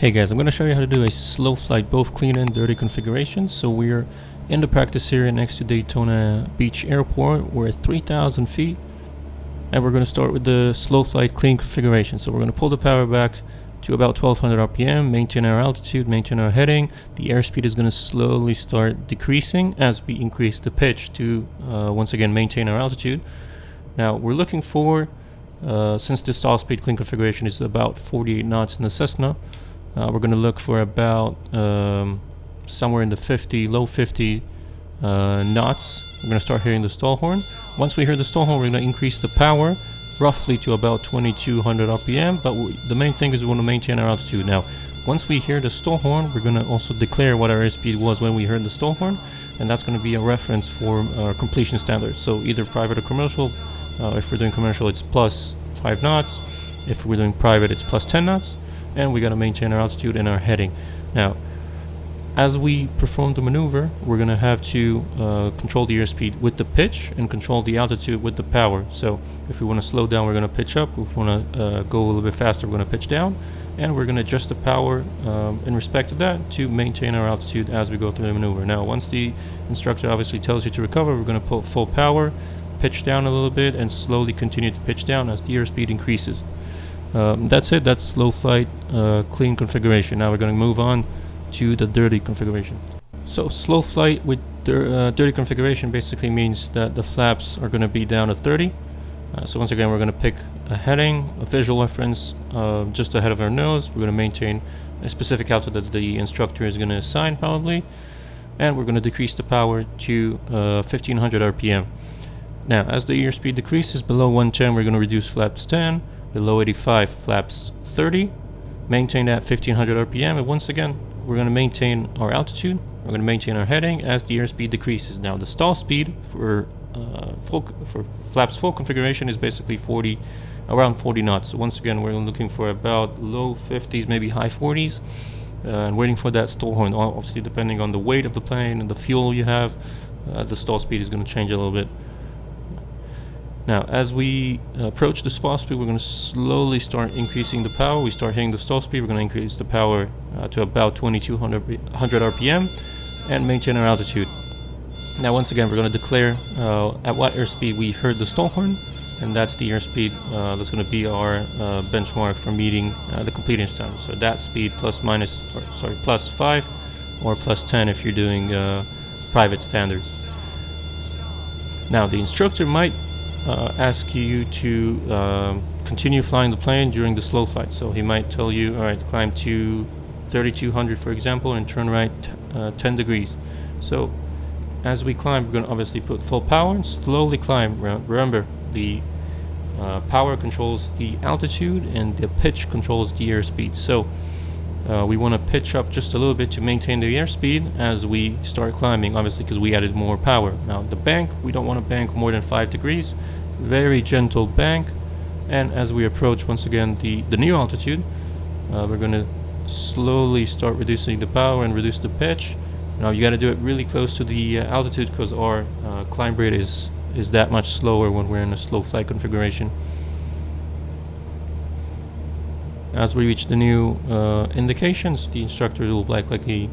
Hey guys, I'm going to show you how to do a slow flight, both clean and dirty configurations. So we're in the practice area next to Daytona Beach Airport. We're at 3,000 feet and we're going to start with the slow flight clean configuration. So we're going to pull the power back to about 1200 RPM, maintain our altitude, maintain our heading. The airspeed is going to slowly start decreasing as we increase the pitch to once again maintain our altitude. Now we're looking for, since the stall speed clean configuration is about 48 knots in the Cessna, we're going to look for about somewhere in the low 50 knots. We're going to start hearing the stall horn. Once we hear the stall horn, we're going to increase the power roughly to about 2200 RPM, but the main thing is we want to maintain our altitude. Now, once we hear the stall horn, we're going to also declare what our airspeed was when we heard the stall horn, and that's going to be a reference for our completion standards. So either private or commercial. If we're doing commercial, it's plus 5 knots. If we're doing private, it's plus 10 knots. And we got to maintain our altitude and our heading. Now, as we perform the maneuver, we're going to have to control the airspeed with the pitch and control the altitude with the power. So if we want to slow down, we're going to pitch up. If we want to go a little bit faster, we're going to pitch down. And we're going to adjust the power in respect to that to maintain our altitude as we go through the maneuver. Now, once the instructor obviously tells you to recover, we're going to put full power, pitch down a little bit, and slowly continue to pitch down as the airspeed increases. That's it. That's slow flight clean configuration. Now we're going to move on to the dirty configuration. So slow flight with dirty configuration basically means that the flaps are going to be down to 30. So once again, we're going to pick a heading, a visual reference just ahead of our nose. We're going to maintain a specific altitude that the instructor is going to assign probably, and we're going to decrease the power to 1500 RPM. Now, as the airspeed decreases below 110, we're going to reduce flaps 10. Below 85, flaps 30, maintain that 1500 RPM, and once again we're going to maintain our altitude, we're going to maintain our heading as the airspeed decreases. Now the stall speed for flaps full configuration is basically around 40 knots. So once again we're looking for about low 50s, maybe high 40s, and waiting for that stall horn. Obviously depending on the weight of the plane and the fuel you have, the stall speed is going to change a little bit. Now, as we approach the stall speed, we're going to slowly start increasing the power. We start hitting the stall speed, we're going to increase the power to about 2200 RPM and maintain our altitude. Now, once again, we're going to declare at what airspeed we heard the stall horn, and that's the airspeed that's going to be our benchmark for meeting the completion standard. So that speed plus 5 or plus 10 if you're doing private standards. Now, the instructor might ask you to continue flying the plane during the slow flight. So he might tell you, all right, climb to 3200 for example and turn right 10 degrees. So as we climb, we're going to obviously put full power and slowly climb. Remember, the power controls the altitude and the pitch controls the airspeed. So we want to pitch up just a little bit to maintain the airspeed as we start climbing, obviously because we added more power. Now the bank, we don't want to bank more than 5 degrees, very gentle bank, and as we approach once again the new altitude, we're going to slowly start reducing the power and reduce the pitch. Now you got to do it really close to the altitude because our climb rate is that much slower when we're in a slow flight configuration. As we reach the new indications, the instructor will likely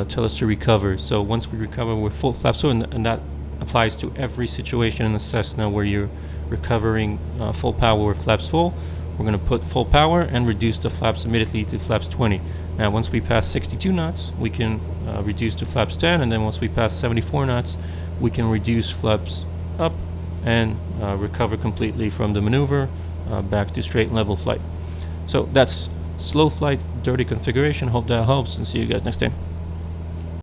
tell us to recover. So once we recover, we're full flaps full, and that applies to every situation in the Cessna where you're recovering full power with flaps full. We're going to put full power and reduce the flaps immediately to flaps 20. Now once we pass 62 knots, we can reduce to flaps 10, and then once we pass 74 knots, we can reduce flaps up and recover completely from the maneuver back to straight and level flight. So that's slow flight, dirty configuration. Hope that helps, and see you guys next time.